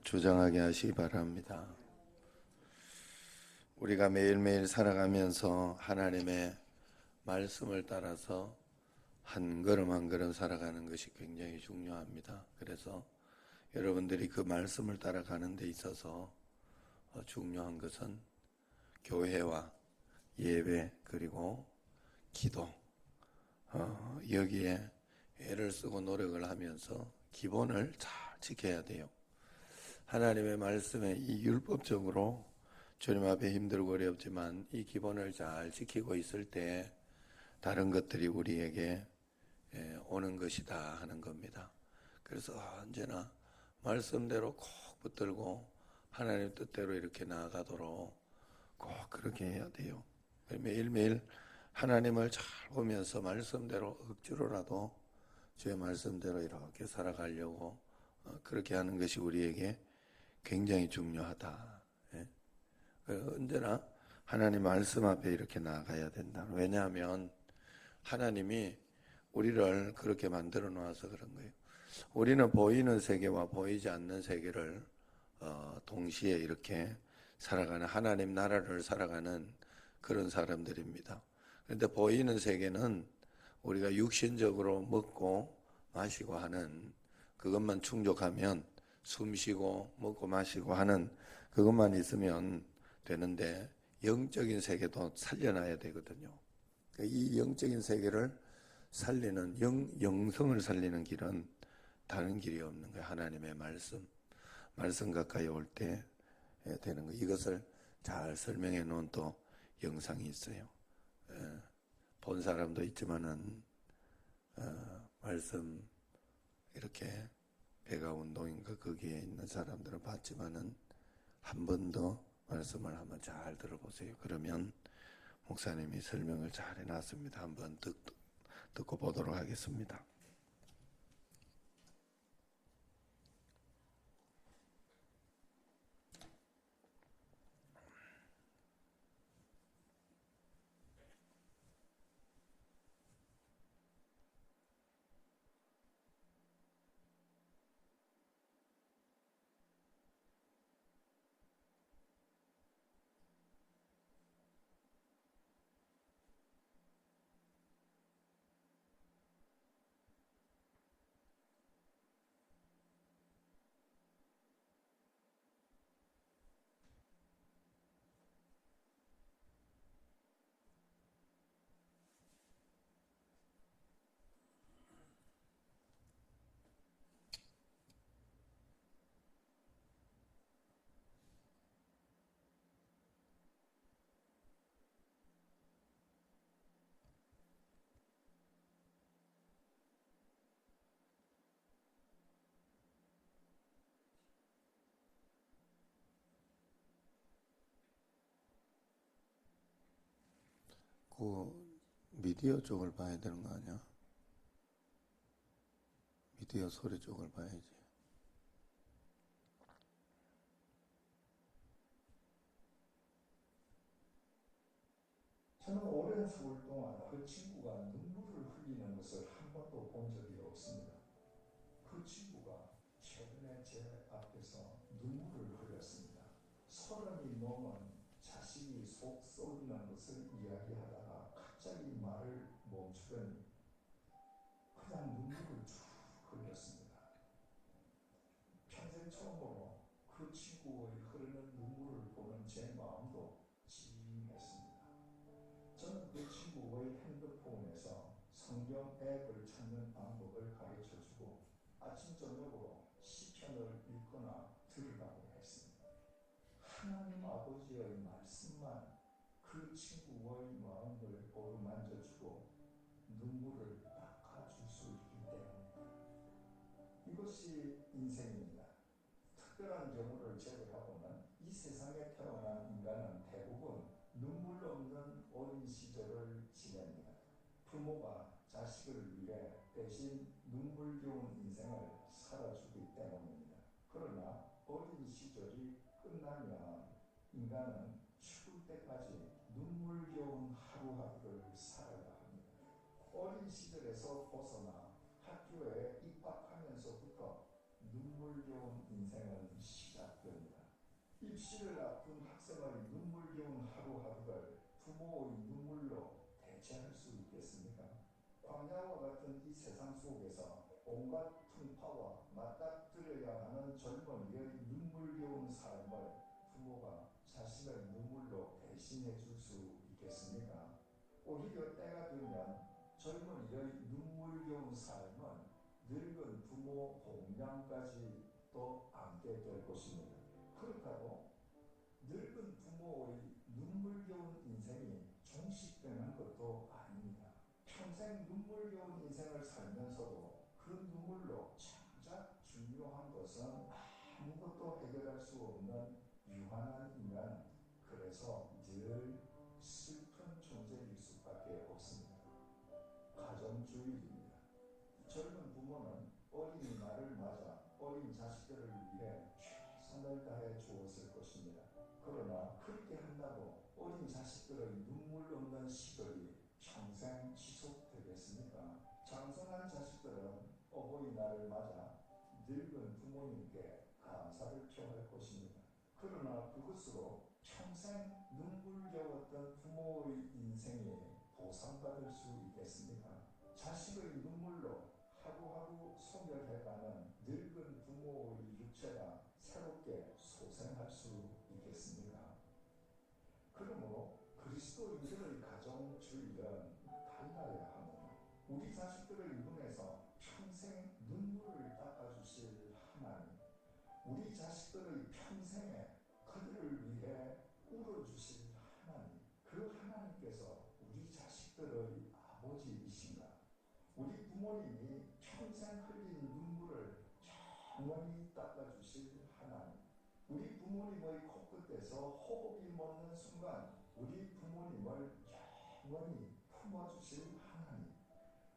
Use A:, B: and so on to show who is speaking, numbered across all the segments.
A: 주장하게 하시기 바랍니다. 우리가 매일매일 살아가면서 하나님의 말씀을 따라서 한 걸음 한 걸음 살아가는 것이 굉장히 중요합니다. 그래서 여러분들이 그 말씀을 따라가는 데 있어서 중요한 것은 교회와 예배 그리고 기도 여기에 애를 쓰고 노력을 하면서 기본을 잘 지켜야 돼요. 하나님의 말씀에 이 율법적으로 주님 앞에 힘들고 어렵지만 이 기본을 잘 지키고 있을 때 다른 것들이 우리에게 오는 것이다 하는 겁니다. 그래서 언제나 말씀대로 꼭 붙들고 하나님 뜻대로 이렇게 나아가도록 꼭 그렇게 해야 돼요. 매일매일 하나님을 잘 보면서 말씀대로 억지로라도 주의 말씀대로 이렇게 살아가려고 그렇게 하는 것이 우리에게 굉장히 중요하다. 언제나 하나님 말씀 앞에 이렇게 나아가야 된다. 왜냐하면 하나님이 우리를 그렇게 만들어 놓아서 그런 거예요. 우리는 보이는 세계와 보이지 않는 세계를 동시에 이렇게 살아가는 하나님 나라를 살아가는 그런 사람들입니다. 그런데 보이는 세계는 우리가 육신적으로 먹고 마시고 하는 그것만 충족하면 숨쉬고 먹고 마시고 하는 그것만 있으면 되는데 영적인 세계도 살려놔야 되거든요. 이 영적인 세계를 살리는 영성을 살리는 길은 다른 길이 없는 거예요. 하나님의 말씀 가까이 올 때 되는 거. 이것을 잘 설명해 놓은 또 영상이 있어요. 본 사람도 있지만은 말씀 이렇게 배가 운동인가 거기에 있는 사람들은 봤지만은 한 번 더 말씀을 한번 잘 들어보세요. 그러면 목사님이 설명을 잘 해놨습니다. 한번 듣고 보도록 하겠습니다. 그 미디어 쪽을 봐야 되는 거 아니야? 미디어 소리 쪽을 봐야지.
B: 저는 오랜 세월 동안 그 친구가 눈물을 흘리는 것을 한 번도 본 적이 없습니다. 그 친구가 최근에 제 앞에서 눈물을 흘렸습니다. 30이 넘은 자식이 속 썩이는 것을 이야기하다가 갑자기 말을 멈추더니 그냥 눈물을 쭉 흘렸습니다. 평생 처음으로 그 친구의 흐르는 눈물을 보는 제 마음도 찡했습니다. 저는 그 친구의 핸드폰에서 성경 앱을 찾는 방법을 가르쳐주고 아침 저녁으로 시편을 읽거나 들으라고 했습니다. 하나님 아버지의 말씀만 그 친구의 마음을 어루만져주고 눈물을 닦아줄 수 있기 때문입니다. 이것이 인생입니다. 특별한 경우를 제외하고는 이 세상에 태어난 인간은 대부분 눈물 없는 어린 시절을 지냅니다. 부모가 자식을 위해 대신 눈물겨운 인생을 살아주기 때문입니다. 그러나 어린 시절이 끝나면 인간은 죽을 때까지 눈물겨운 하루하루를 살아야 합니다. 어린 시절에서 벗어나 학교에 입학할 입시를 앞둔 학생의 눈물겨운 하루하루를 부모의 눈물로 대체할 수 있겠습니까? 광야와 같은 이 세상 속에서 온갖 풍파와 맞닥뜨려야 하는 젊은이의 눈물겨운 삶을 부모가 자신의 눈물로 대신해 줄 수 있겠습니까? 오히려 때가 되면 젊은이의 눈물겨운 삶은 늙은 부모 공양까지 또 안게 될 것입니다. 그렇다고 늙은 부모의 눈물겨운 인생이 종식되는 것도 아닙니다. 평생 눈물겨운 인생을 살면서도 그 눈물로 정작 중요한 것은 아무것도 해결할 수 없는 유한한 인간, 그래서 늘 슬픈 존재일 수밖에 없습니다. 가정주의입니다. 젊은 부모는 어린이날을 맞아 어린 자식들을 위해 최선을 다해 주었을 것입니다. 그러나 그렇게 한다고 어린 자식들의 눈물 없는 시절이 평생 지속되겠습니까? 장성한 자식들은 어버이날을 맞아 늙은 부모님께 감사를 표할 것입니다. 그러나 그것으로 평생 눈물겨웠던 부모의 인생에 보상받을 수 있겠습니까? 자식의 눈물로 하루하루 소멸해가는 늙은 부모의 육체가 새롭게 소생할 수 있겠습니까? 그러므로 그리스도인들의 가정주의는 달라야 합니다. 우리 자식들의 눈에서 평생 눈물을 닦아주실 하나님, 우리 자식들의 평생에 그들을 위해 울어주실 하나님, 그 하나님께서 우리 자식들의 아버지이신가? 우리 부모님이 평생 흘린 눈물을 영원히 닦아주실 하나님, 우리 부모님의 코끝에서 호흡이 멎는 순간 우리 부모님을 영원히 품어주실 하나님,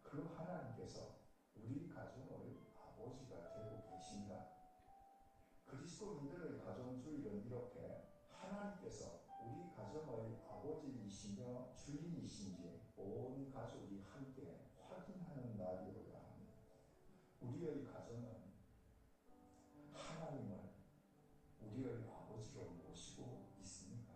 B: 그 하나님께서 우리 가정의 아버지가 되고 계신가? 그리스도인들의 가정주의는 이렇게 하나님께서 우리 가정의 아버지이시며 주인이신지 온 가족이 함께 확인하는 날이어야 합니다. 우리의 가정은 하나님을 우리의 아버지로 모시고 있습니까?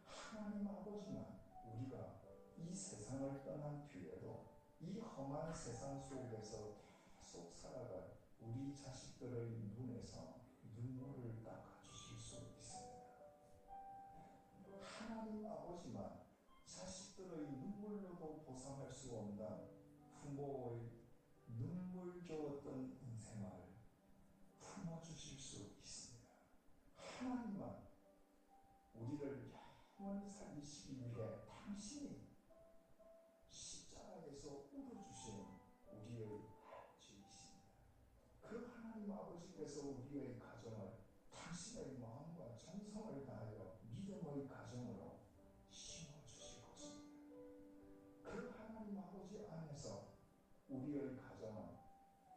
B: 하나님 아버지만 우리가 이 세상을 떠난 뒤에도 이 험한 세상 속에서 계속 살아갈 우리 자식들의 눈에서 눈물을 닦아주실 수 있습니다. 하나님 아버지만 자식들의 눈물로도 보상할 수 없는 부모의 눈물 좋았던 인생을 품어주실 수 있습니다. 하나님만 우리를 영원히 살리시기 위해 당신이 십자가에서 울어주신 우리의 아버지이십니다. 그 하나님 아버지께서 우리의 가정을 당신의 마음과 정성을 다하여 믿음의 가정으로 심어주실 것입니다. 그 하나님 아버지 안에서 우리의 가정은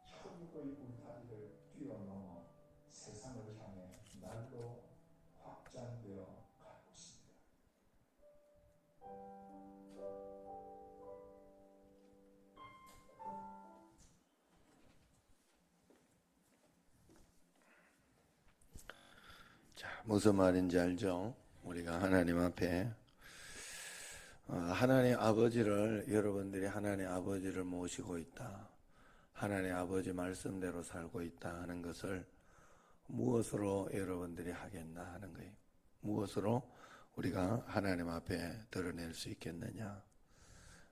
B: 혈육의 울타리를 뛰어넘어 세상을 향해 날로 확장되어 갈 것입니다.
A: 자, 무슨 말인지 알죠? 우리가 하나님 앞에 하나님 아버지를, 여러분들이 하나님 아버지를 모시고 있다, 하나님 아버지 말씀대로 살고 있다 하는 것을 무엇으로 여러분들이 하겠나 하는 거예요. 무엇으로 우리가 하나님 앞에 드러낼 수 있겠느냐.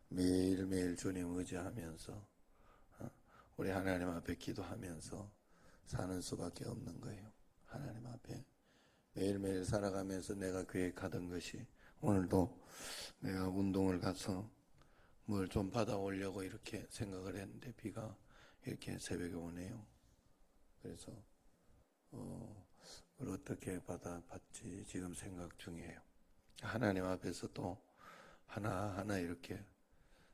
A: 매일매일 주님 의지하면서 우리 하나님 앞에 기도하면서 사는 수밖에 없는 거예요. 하나님 앞에 매일매일 살아가면서 내가 계획하던 것이, 오늘도 내가 운동을 가서 뭘 좀 받아오려고 이렇게 생각을 했는데 비가 이렇게 새벽에 오네요. 그래서 그걸 어떻게 받지 지금 생각 중이에요. 하나님 앞에서 또 하나하나 이렇게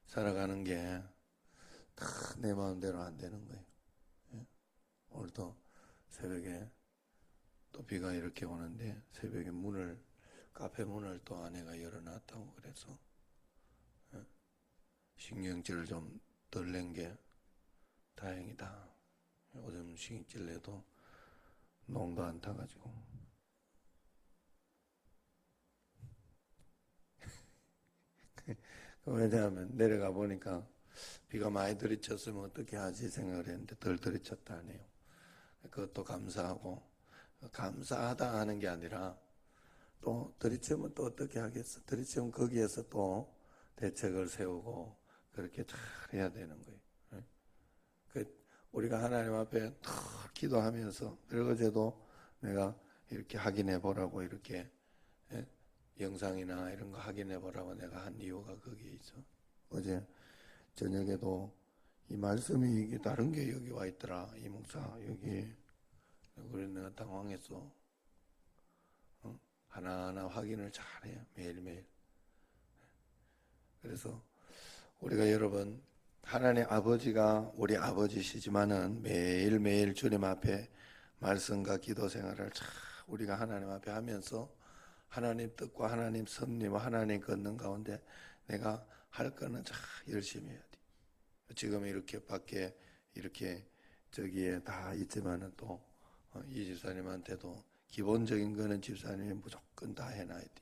A: 살아가는 게 다 내 마음대로 안 되는 거예요. 예? 오늘도 새벽에 또 비가 이렇게 오는데 새벽에 카페 문을 또 아내가 열어놨다고 그래서 신경질을 좀 덜 낸 게 다행이다. 요즘 신경질 내도 농도 안 타가지고 왜냐하면 내려가 보니까 비가 많이 들이쳤으면 어떻게 하지 생각을 했는데 덜 들이쳤다 하네요. 그것도 감사하고, 감사하다 하는 게 아니라 또 들이치면 또 어떻게 하겠어? 들이치면 거기에서 또 대책을 세우고 그렇게 잘 해야 되는 거예요. 우리가 하나님 앞에 탁 기도하면서, 그리고 어제도 내가 이렇게 확인해 보라고 이렇게 영상이나 이런 거 확인해 보라고 내가 한 이유가 거기에 있어. 어제 저녁에도 이 말씀이 이게 다른 게 여기 와 있더라. 이 목사 여기. 그래서 내가 당황했어. 하나하나 확인을 잘해요. 매일매일. 그래서 우리가 여러분, 하나님 아버지가 우리 아버지시지만은 매일매일 주님 앞에 말씀과 기도 생활을 잘 우리가 하나님 앞에 하면서 하나님 뜻과 하나님 섭리와 하나님 걷는 가운데 내가 할 거는 잘 열심히 해야 돼. 지금 이렇게 밖에 이렇게 저기에 다 있지만은 또 이 집사님한테도 기본적인 거는 집사님이 무조건 다 해놔야 돼.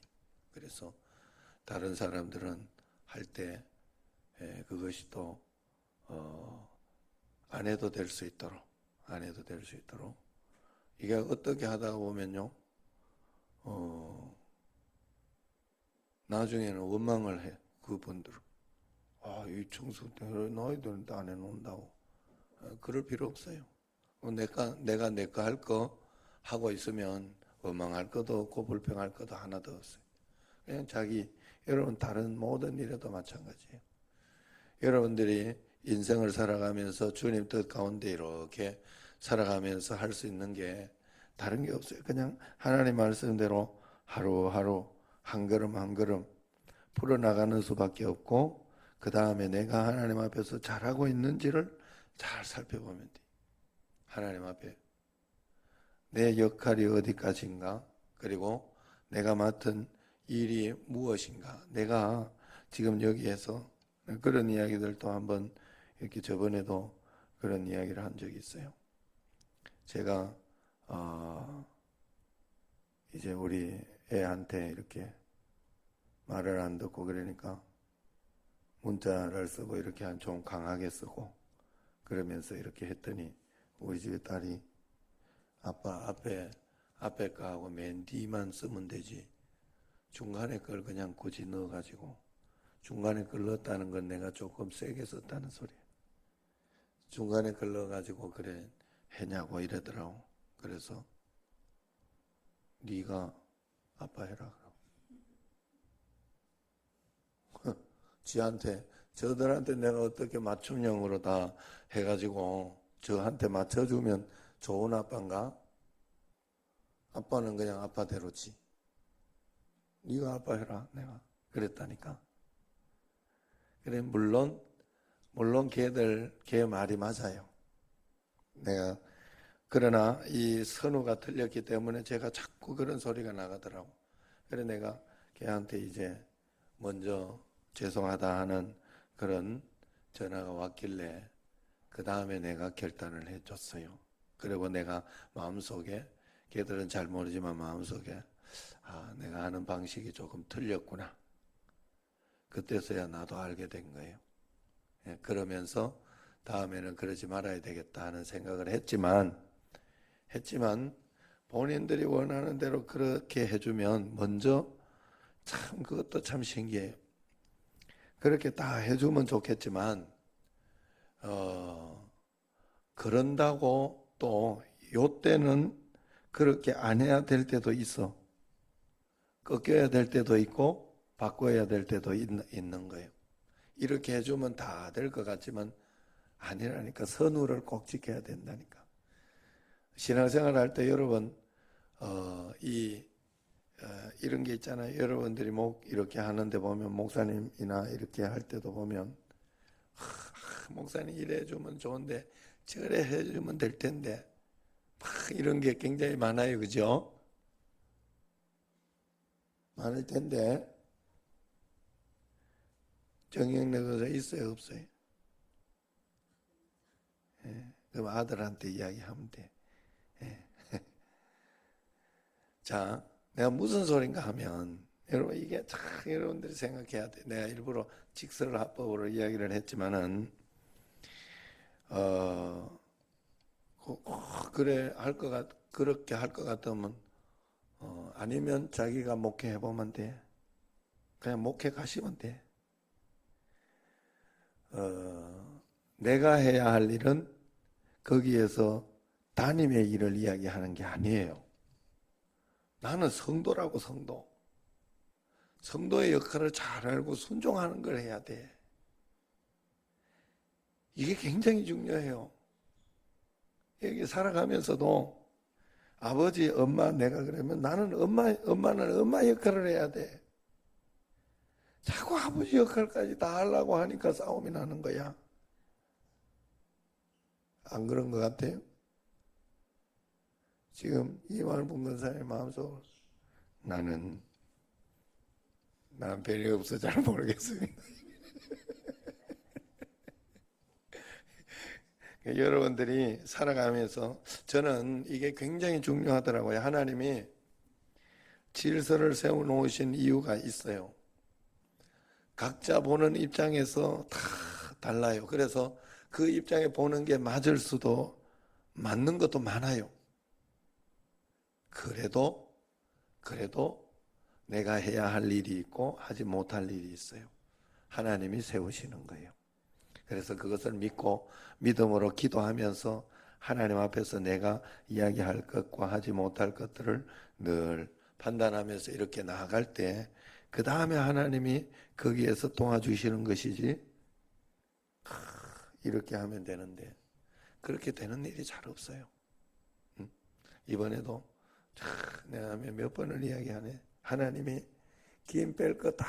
A: 그래서 다른 사람들은 할 때 그것이 또 안 해도 될 수 있도록, 안 해도 될 수 있도록. 이게 어떻게 하다가 보면요, 나중에는 원망을 해, 그분들은. 이 청소 때 너희들은 안 해놓는다고. 그럴 필요 없어요. 내가 내 거 할 거 하고 있으면 원망할 것도 없고 불평할 것도 하나도 없어요. 그냥 여러분 다른 모든 일에도 마찬가지예요. 여러분들이 인생을 살아가면서 주님 뜻 가운데 이렇게 살아가면서 할 수 있는 게 다른 게 없어요. 그냥 하나님 말씀대로 하루하루 한 걸음 한 걸음 풀어나가는 수밖에 없고, 그 다음에 내가 하나님 앞에서 잘하고 있는지를 잘 살펴보면 돼. 하나님 앞에 내 역할이 어디까지인가, 그리고 내가 맡은 일이 무엇인가, 내가 지금 여기에서 그런 이야기들도 한번 이렇게 저번에도 그런 이야기를 한 적이 있어요. 제가 이제 우리 애한테 이렇게 말을 안 듣고 그러니까 문자를 쓰고 이렇게 좀 강하게 쓰고 그러면서 이렇게 했더니 우리 집에 딸이 아빠 앞에 거하고 맨 뒤만 쓰면 되지 중간에 걸 그냥 굳이 넣어가지고 중간에 걸 넣었다는 건 내가 조금 세게 썼다는 소리야. 중간에 걸 넣어가지고 그래 했냐고 이러더라고. 그래서 네가 아빠 해라 그러고 지한테 저들한테 내가 어떻게 맞춤형으로 다 해가지고 저한테 맞춰주면 좋은 아빠인가? 아빠는 그냥 아빠대로지. 네가 아빠 해라 내가 그랬다니까. 그래 물론 걔 말이 맞아요. 내가 그러나 이 선우가 틀렸기 때문에 제가 자꾸 그런 소리가 나가더라고. 그래 내가 걔한테 이제 먼저 죄송하다 하는 그런 전화가 왔길래 그 다음에 내가 결단을 해줬어요. 그리고 내가 마음속에 걔들은 잘 모르지만 마음속에 내가 하는 방식이 조금 틀렸구나. 그때서야 나도 알게 된 거예요. 그러면서 다음에는 그러지 말아야 되겠다 하는 생각을 했지만 본인들이 원하는 대로 그렇게 해주면 먼저 참 그것도 참 신기해요. 그렇게 다 해주면 좋겠지만 그런다고 또 요때는 그렇게 안 해야 될 때도 있어. 꺾여야 될 때도 있고 바꿔야 될 때도 있는 거예요. 이렇게 해주면 다 될 것 같지만 아니라니까. 선우를 꼭 지켜야 된다니까. 신앙생활 할 때 여러분 이런 게 있잖아요. 여러분들이 이렇게 하는데 보면 목사님이나 이렇게 할 때도 보면 목사님 이래 해주면 좋은데 저래 해주면 될 텐데 이런 게 굉장히 많아요. 그죠? 많을 텐데 정형외과가 있어요 없어요? 그럼 아들한테 이야기하면 돼. 자, 내가 무슨 소린가 하면 여러분 이게 참 여러분들이 생각해야 돼. 내가 일부러 직설합법으로 이야기를 했지만은 그래 할 것 그렇게 할 것 같으면 아니면 자기가 목회해 보면 돼. 그냥 목회 가시면 돼. 내가 해야 할 일은 거기에서 담임의 일을 이야기하는 게 아니에요. 나는 성도라고 성도. 성도의 역할을 잘 알고 순종하는 걸 해야 돼. 이게 굉장히 중요해요. 여기 살아가면서도 아버지, 엄마, 내가 그러면 나는 엄마는 엄마 역할을 해야 돼. 자꾸 아버지 역할까지 다 하려고 하니까 싸움이 나는 거야. 안 그런 것 같아요? 지금 이말 분근사의 마음속으로 나는 별일 없어 잘 모르겠습니다. 여러분들이 살아가면서 저는 이게 굉장히 중요하더라고요. 하나님이 질서를 세워놓으신 이유가 있어요. 각자 보는 입장에서 다 달라요. 그래서 그 입장에 보는 게 맞을 수도 맞는 것도 많아요. 그래도 내가 해야 할 일이 있고 하지 못할 일이 있어요. 하나님이 세우시는 거예요. 그래서 그것을 믿고 믿음으로 기도하면서 하나님 앞에서 내가 이야기할 것과 하지 못할 것들을 늘 판단하면서 이렇게 나아갈 때 그 다음에 하나님이 거기에서 도와주시는 것이지 이렇게 하면 되는데 그렇게 되는 일이 잘 없어요. 이번에도 내가 몇 번을 이야기하네. 하나님이 긴 뺄 거 다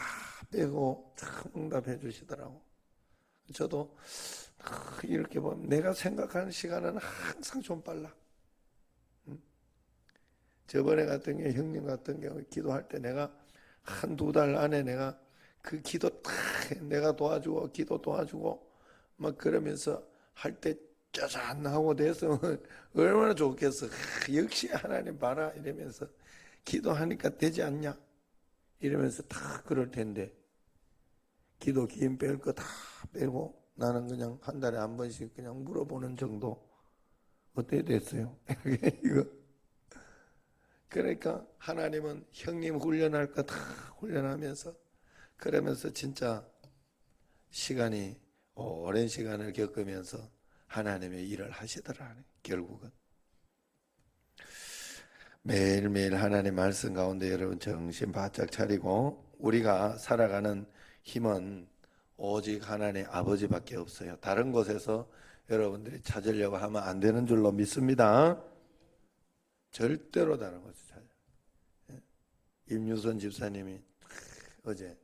A: 빼고 참 응답해 주시더라고. 저도 이렇게 보면 내가 생각하는 시간은 항상 좀 빨라. 저번에 같은 경우 형님 같은 경우 기도할 때 내가 한두 달 안에 내가 그 기도 다 내가 도와주고 기도 도와주고 막 그러면서 할 때 짜잔 하고 돼서 얼마나 좋겠어. 역시 하나님 봐라 이러면서 기도하니까 되지 않냐 이러면서 다 그럴 텐데 기도 긴 뺄 거 다 빼고 나는 그냥 한 달에 한 번씩 그냥 물어보는 정도 어떻게 됐어요? 이거 그러니까 하나님은 형님 훈련할 거 다 훈련하면서 그러면서 진짜 시간이 오랜 시간을 겪으면서 하나님의 일을 하시더라. 결국은 매일매일 하나님 말씀 가운데 여러분 정신 바짝 차리고 우리가 살아가는 힘은 오직 하나님 아버지밖에 없어요. 다른 곳에서 여러분들이 찾으려고 하면 안 되는 줄로 믿습니다. 절대로 다른 곳에서 찾아요. 임유선 집사님이 어제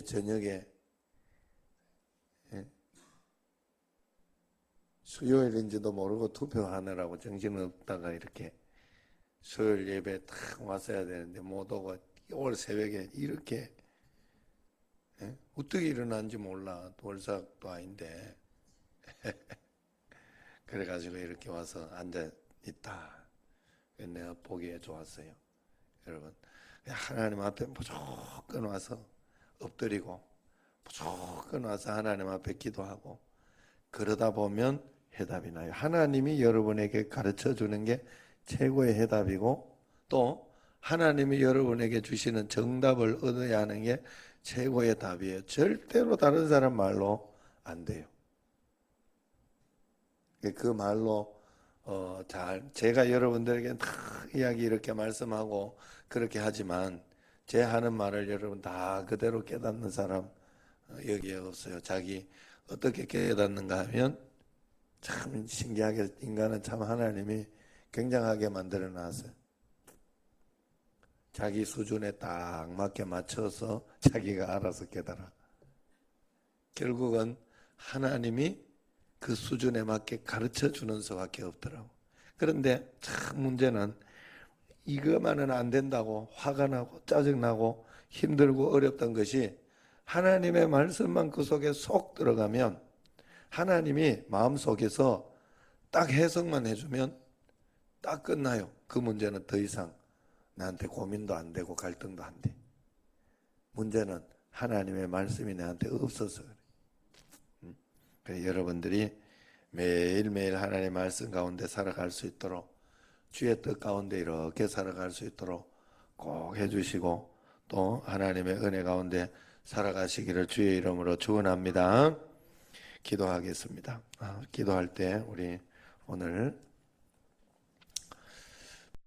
A: 저녁에 수요일인지도 모르고 투표하느라고 정신없다가 이렇게 수요일 예배 딱 왔어야 되는데 못 오고 올 새벽에 이렇게 어떻게 일어난지 몰라. 월삭도 아닌데 그래가지고 이렇게 와서 앉아 있다. 내가 보기에 좋았어요. 여러분 하나님 앞에 무조건 와서 엎드리고 무조건 와서 하나님 앞에 기도하고 그러다 보면 해답이 나요. 하나님이 여러분에게 가르쳐 주는 게 최고의 해답이고 또 하나님이 여러분에게 주시는 정답을 얻어야 하는 게 최고의 답이에요. 절대로 다른 사람 말로 안 돼요. 그 말로 제가 여러분들에게 다 이야기 이렇게 말씀하고 그렇게 하지만 제 하는 말을 여러분 다 그대로 깨닫는 사람 여기에 없어요. 자기 어떻게 깨닫는가 하면 참 신기하게 인간은 참 하나님이 굉장하게 만들어 놨어요. 자기 수준에 딱 맞게 맞춰서 자기가 알아서 깨달아. 결국은 하나님이 그 수준에 맞게 가르쳐 주는 수밖에 없더라고. 그런데 참 문제는 이거만은 안 된다고 화가 나고 짜증나고 힘들고 어렵던 것이 하나님의 말씀만 그 속에 쏙 들어가면 하나님이 마음속에서 딱 해석만 해주면 딱 끝나요. 그 문제는 더 이상 나한테 고민도 안 되고 갈등도 안 돼. 문제는 하나님의 말씀이 나한테 없어서 그래. 그래서 여러분들이 매일매일 하나님의 말씀 가운데 살아갈 수 있도록, 주의 뜻 가운데 이렇게 살아갈 수 있도록 꼭 해주시고, 또 하나님의 은혜 가운데 살아가시기를 주의 이름으로 축원합니다. 기도하겠습니다. 기도할 때 우리 오늘